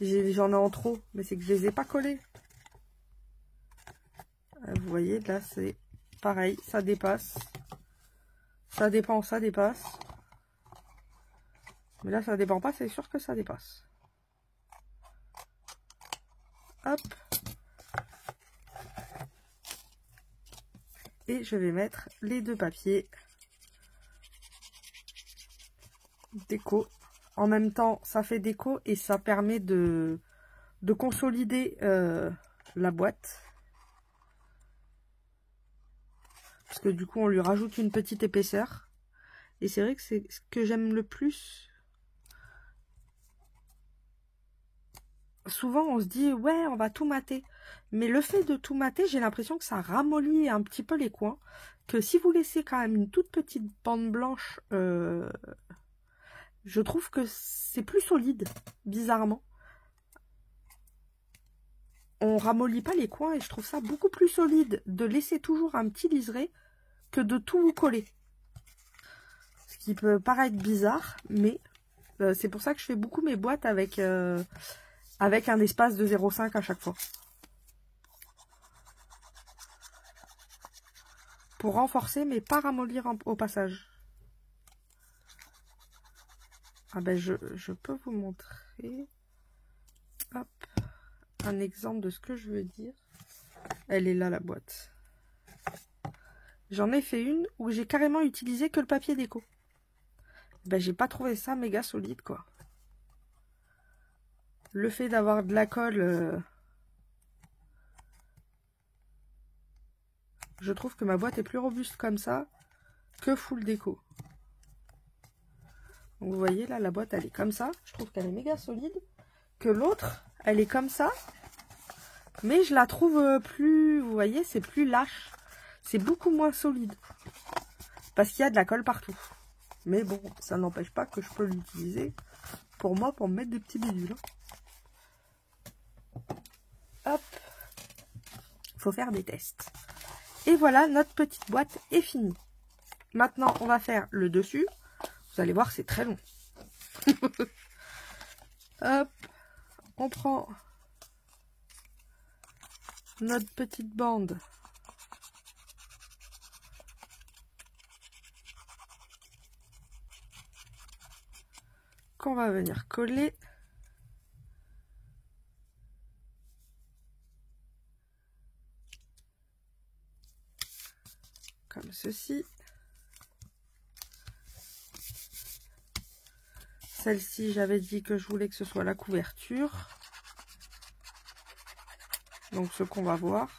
j'en ai en trop, mais c'est que je les ai pas collés. Vous voyez, là, c'est pareil, ça dépasse. Ça dépend, ça dépasse. Mais là, ça dépend pas, c'est sûr que ça dépasse. Hop. Et je vais mettre les deux papiers déco. En même temps, ça fait déco et ça permet de consolider la boîte. Parce que du coup, on lui rajoute une petite épaisseur. Et c'est vrai que c'est ce que j'aime le plus. Souvent, on se dit, ouais, on va tout mater. Mais le fait de tout mater, j'ai l'impression que ça ramollit un petit peu les coins. Que si vous laissez quand même une toute petite bande blanche, je trouve que c'est plus solide, bizarrement. On ramollit pas les coins et je trouve ça beaucoup plus solide de laisser toujours un petit liseré que de tout vous coller. Ce qui peut paraître bizarre, mais c'est pour ça que je fais beaucoup mes boîtes avec avec un espace de 0,5 à chaque fois. Pour renforcer, mais pas ramollir au passage. Ah ben, je peux vous montrer. Hop. Un exemple de ce que je veux dire. Elle est là, la boîte. J'en ai fait une où j'ai carrément utilisé que le papier déco. Ben, j'ai pas trouvé ça méga solide, quoi. Le fait d'avoir de la colle... je trouve que ma boîte est plus robuste comme ça que full déco. Donc, vous voyez, là, la boîte, elle est comme ça. Je trouve qu'elle est méga solide. Que l'autre, elle est comme ça. Mais je la trouve plus... Vous voyez, c'est plus lâche. C'est beaucoup moins solide. Parce qu'il y a de la colle partout. Mais bon, ça n'empêche pas que je peux l'utiliser pour moi, pour me mettre des petits bidules. Hop. Faut faire des tests. Et voilà, notre petite boîte est finie. Maintenant, on va faire le dessus. Vous allez voir, c'est très long. Hop. On prend notre petite bande. Qu'on va venir coller. Comme ceci. Celle-ci, j'avais dit que je voulais que ce soit la couverture. Donc, ce qu'on va voir.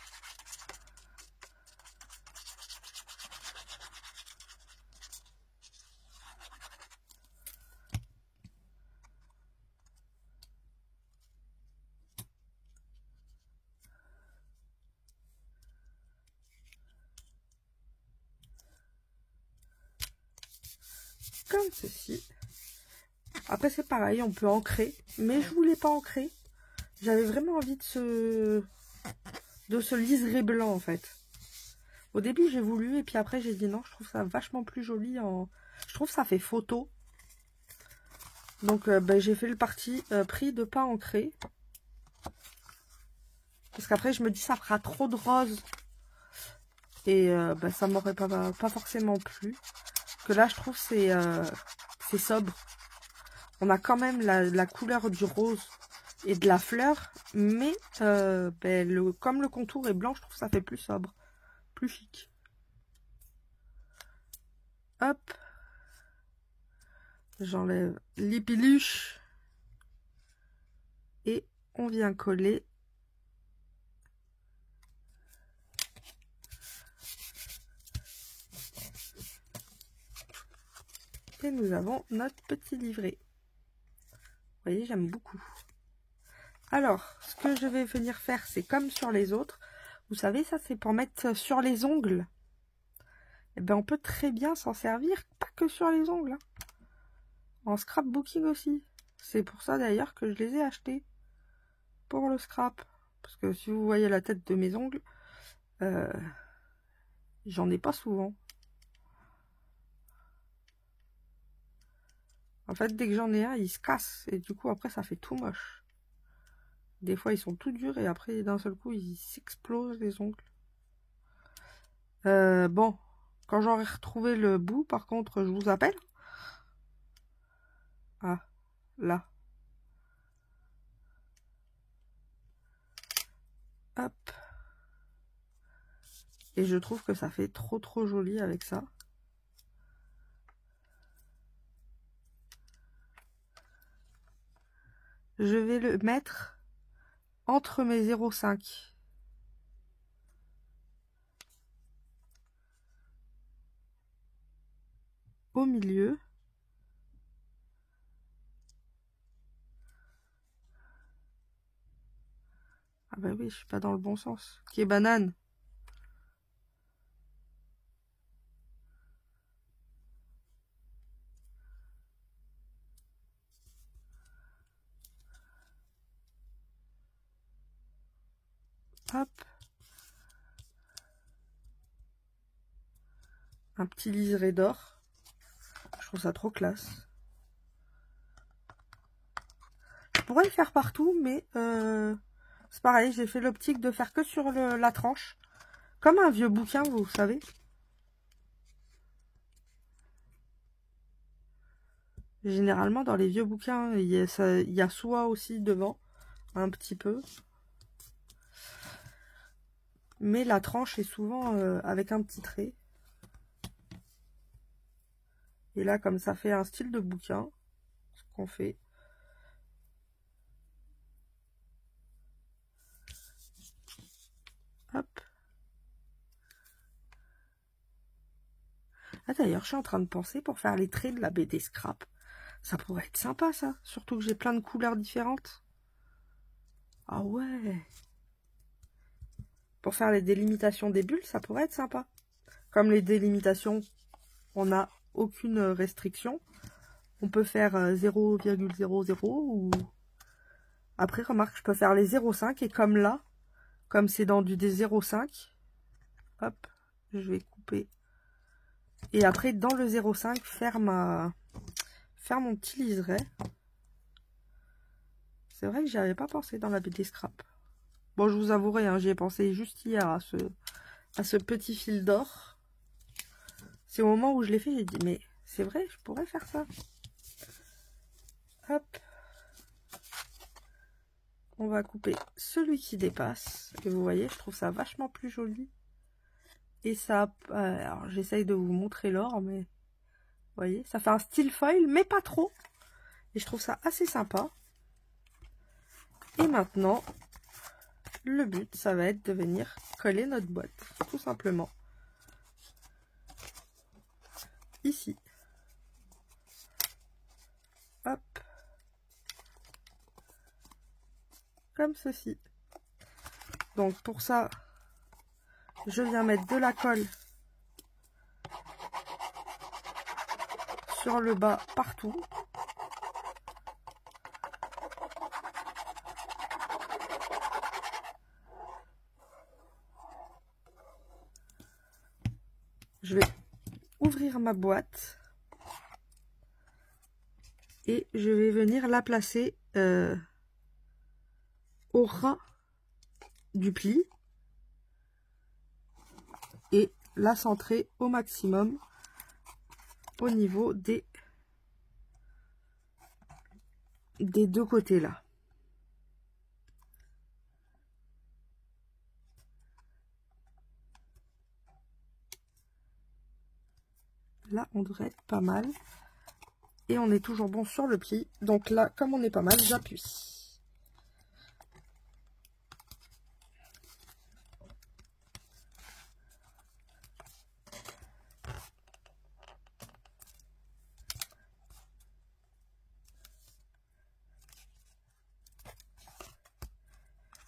Comme ceci. Après, c'est pareil, on peut ancrer. Mais je voulais pas ancrer. J'avais vraiment envie de ce liseré blanc, en fait. Au début, j'ai voulu, et puis après, j'ai dit non, je trouve ça vachement plus joli. Je trouve que ça fait photo. Donc, ben, j'ai fait le parti pris de pas ancrer. Parce qu'après, je me dis, ça fera trop de rose. Et ben, ça m'aurait pas forcément plu. Que là, je trouve que c'est sobre. On a quand même la couleur du rose et de la fleur. Mais ben, comme le contour est blanc, je trouve que ça fait plus sobre. Plus chic. Hop. J'enlève les piluches. Et on vient coller. Et nous avons notre petit livret. Vous voyez, j'aime beaucoup. Alors, ce que je vais venir faire, c'est comme sur les autres. Vous savez, ça, c'est pour mettre sur les ongles. Eh bien, on peut très bien s'en servir, pas que sur les ongles. Hein. En scrapbooking aussi. C'est pour ça, d'ailleurs, que je les ai achetés. Pour le scrap. Parce que si vous voyez la tête de mes ongles, j'en ai pas souvent. En fait, dès que j'en ai un, il se casse. Et du coup, après, ça fait tout moche. Des fois, ils sont tout durs et après, d'un seul coup, ils s'explosent les ongles. Bon, quand j'aurai retrouvé le bout, par contre, je vous appelle. Ah, là. Hop. Et je trouve que ça fait trop joli avec ça. Je vais le mettre entre mes 0,5. Au milieu. Ah bah oui, je suis pas dans le bon sens. Qui est banane. Hop. Un petit liseré d'or. Je trouve ça trop classe. Je pourrais le faire partout, mais c'est pareil, j'ai fait l'optique de faire que sur la tranche. Comme un vieux bouquin, vous savez. Généralement, dans les vieux bouquins, il y a soie aussi devant, un petit peu. Mais la tranche est souvent avec un petit trait. Et là, comme ça fait un style de bouquin, ce qu'on fait. Hop. Ah d'ailleurs, je suis en train de penser pour faire les traits de la BD Scrap. Ça pourrait être sympa ça, surtout que j'ai plein de couleurs différentes. Ah ouais. Pour faire les délimitations des bulles, ça pourrait être sympa. Comme les délimitations, on n'a aucune restriction. On peut faire 0,00 ou... Après, remarque, je peux faire les 0,5 et comme là, comme c'est dans du des 0,5, hop, je vais couper. Et après, dans le 0,5, faire mon petit liseré. C'est vrai que j'y avais pas pensé dans la BD Scrap. Bon, je vous avouerai, hein, j'y ai pensé juste hier à ce petit fil d'or. C'est au moment où je l'ai fait, j'ai dit, mais c'est vrai, je pourrais faire ça. Hop. On va couper celui qui dépasse. Et vous voyez, je trouve ça vachement plus joli. Et ça, alors j'essaye de vous montrer l'or, mais vous voyez, ça fait un style foil, mais pas trop. Et je trouve ça assez sympa. Et maintenant, le but, ça va être de venir coller notre boîte, tout simplement. Ici. Hop. Comme ceci. Donc pour ça, je viens mettre de la colle sur le bas partout. Je vais ouvrir ma boîte et je vais venir la placer au ras du pli et la centrer au maximum au niveau des deux côtés là. Là, on devrait être pas mal. Et on est toujours bon sur le pli. Donc là, comme on est pas mal, j'appuie.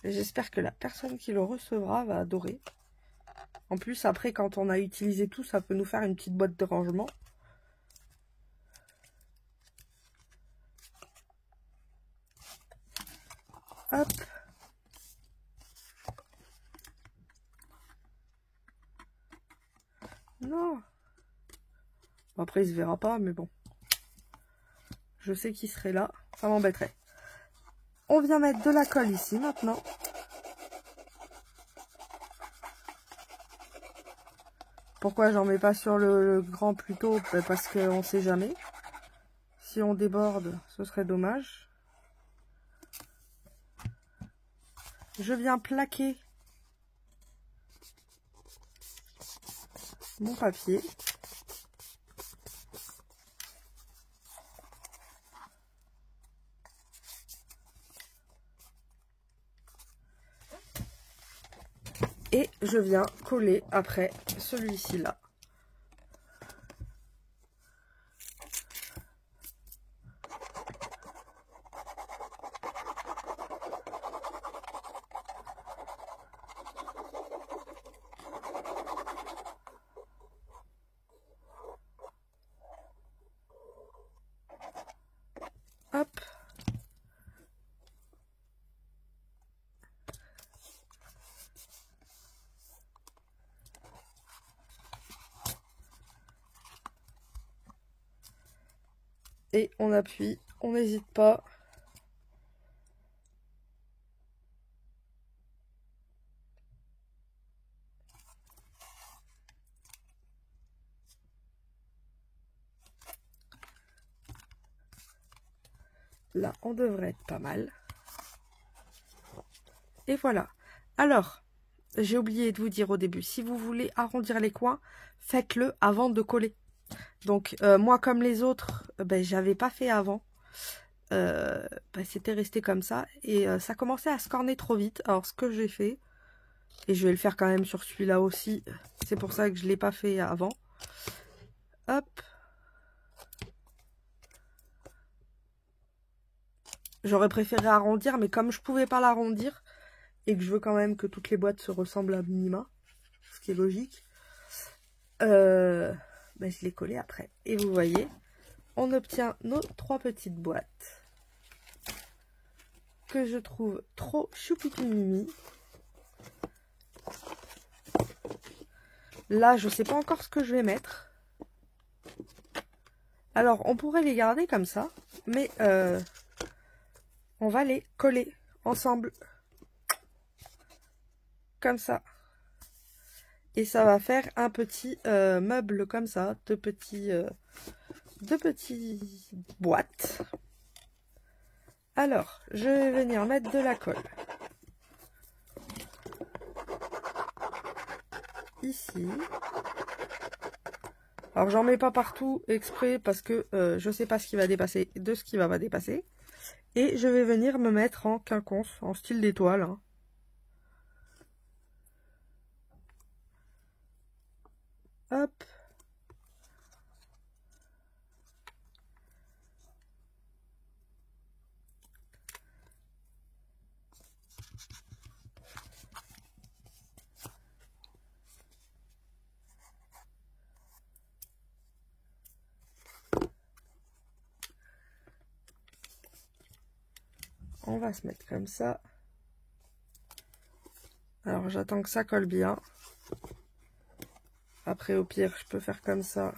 J'espère que la personne qui le recevra va adorer. En plus, après, quand on a utilisé tout, ça peut nous faire une petite boîte de rangement. Hop. Non. Après, il se verra pas, mais bon. Je sais qu'il serait là. Ça m'embêterait. On vient mettre de la colle ici, maintenant. Pourquoi j'en mets pas sur le grand plus tôt? Parce qu'on sait jamais. Si on déborde, ce serait dommage. Je viens plaquer mon papier. Et je viens coller après celui-ci là. Hop. Et on appuie, on n'hésite pas. là, on devrait être pas mal. Et voilà. Alors, j'ai oublié de vous dire au début, si vous voulez arrondir les coins, faites-le avant de coller. Donc, moi, comme les autres, j'avais pas fait avant. C'était resté comme ça. Et ça commençait à se corner trop vite. Alors, ce que j'ai fait, et je vais le faire quand même sur celui-là aussi, c'est pour ça que je ne l'ai pas fait avant. Hop. J'aurais préféré arrondir, mais comme je pouvais pas l'arrondir, et que je veux quand même que toutes les boîtes se ressemblent à minima, ce qui est logique, je l'ai collé après. Et vous voyez, on obtient nos 3 petites boîtes que je trouve trop choupipi-mimi. Là, je sais pas encore ce que je vais mettre. Alors, on pourrait les garder comme ça, mais on va les coller ensemble. Comme ça. Et ça va faire un petit meuble comme ça, de petits boîtes. Alors, je vais venir mettre de la colle. Ici. Alors, j'en mets pas partout exprès parce que je sais pas ce qui va dépasser de ce qui va dépasser. Et je vais venir me mettre en quinconce, en style d'étoile. Hein. Hop. On va se mettre comme ça. Alors j'attends que ça colle bien. Après au pire je peux faire comme ça.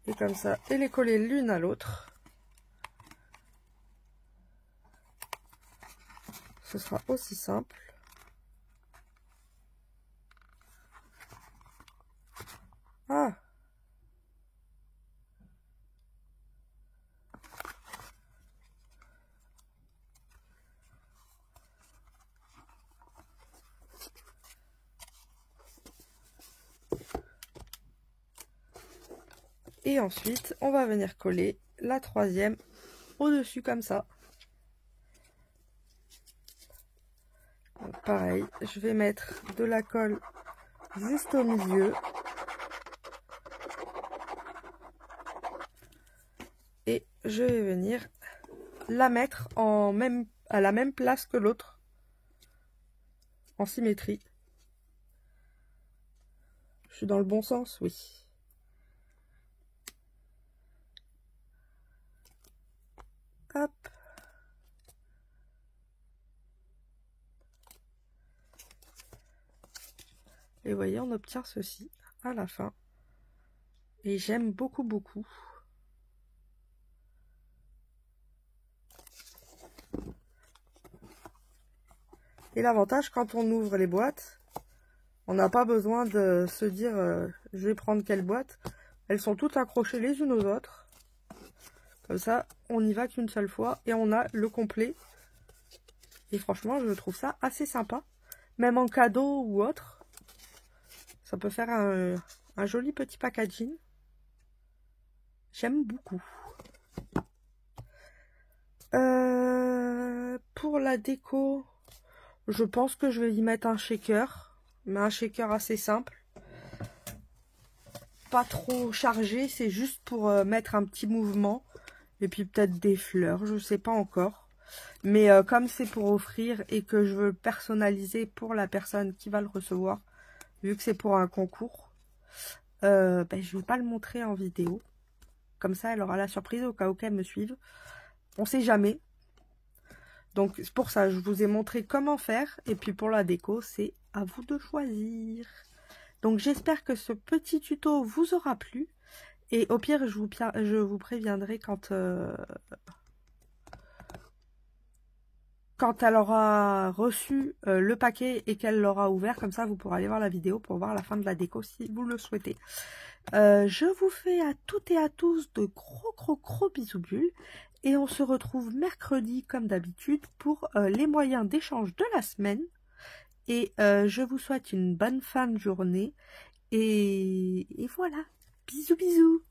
Et comme ça. Et les coller l'une à l'autre. Ce sera aussi simple. Ah! Et ensuite, on va venir coller la 3e au-dessus comme ça. Donc, pareil, je vais mettre de la colle juste au milieu. Et je vais venir la mettre à la même place que l'autre. En symétrie. Je suis dans le bon sens, oui. Hop. Et vous voyez, on obtient ceci à la fin. Et j'aime beaucoup, beaucoup. Et l'avantage, quand on ouvre les boîtes, on n'a pas besoin de se dire je vais prendre quelle boîte. Elles sont toutes accrochées les unes aux autres. Comme ça, on n'y va qu'une seule fois et on a le complet. Et franchement, je trouve ça assez sympa. Même en cadeau ou autre. Ça peut faire un joli petit packaging. J'aime beaucoup. Pour la déco, je pense que je vais y mettre un shaker. Mais un shaker assez simple. Pas trop chargé, c'est juste pour mettre un petit mouvement. Et puis peut-être des fleurs, je sais pas encore. Mais comme c'est pour offrir et que je veux le personnaliser pour la personne qui va le recevoir, vu que c'est pour un concours, je vais pas le montrer en vidéo. Comme ça, elle aura la surprise au cas où qu'elle me suive. On sait jamais. Donc c'est pour ça, je vous ai montré comment faire. Et puis pour la déco, c'est à vous de choisir. Donc j'espère que ce petit tuto vous aura plu. Et au pire, je vous préviendrai quand elle aura reçu le paquet et qu'elle l'aura ouvert. Comme ça, vous pourrez aller voir la vidéo pour voir la fin de la déco si vous le souhaitez. Je vous fais à toutes et à tous de gros bisous bulles. Et on se retrouve mercredi, comme d'habitude, pour les moyens d'échange de la semaine. Et je vous souhaite une bonne fin de journée. Et voilà. Bisous, bisous.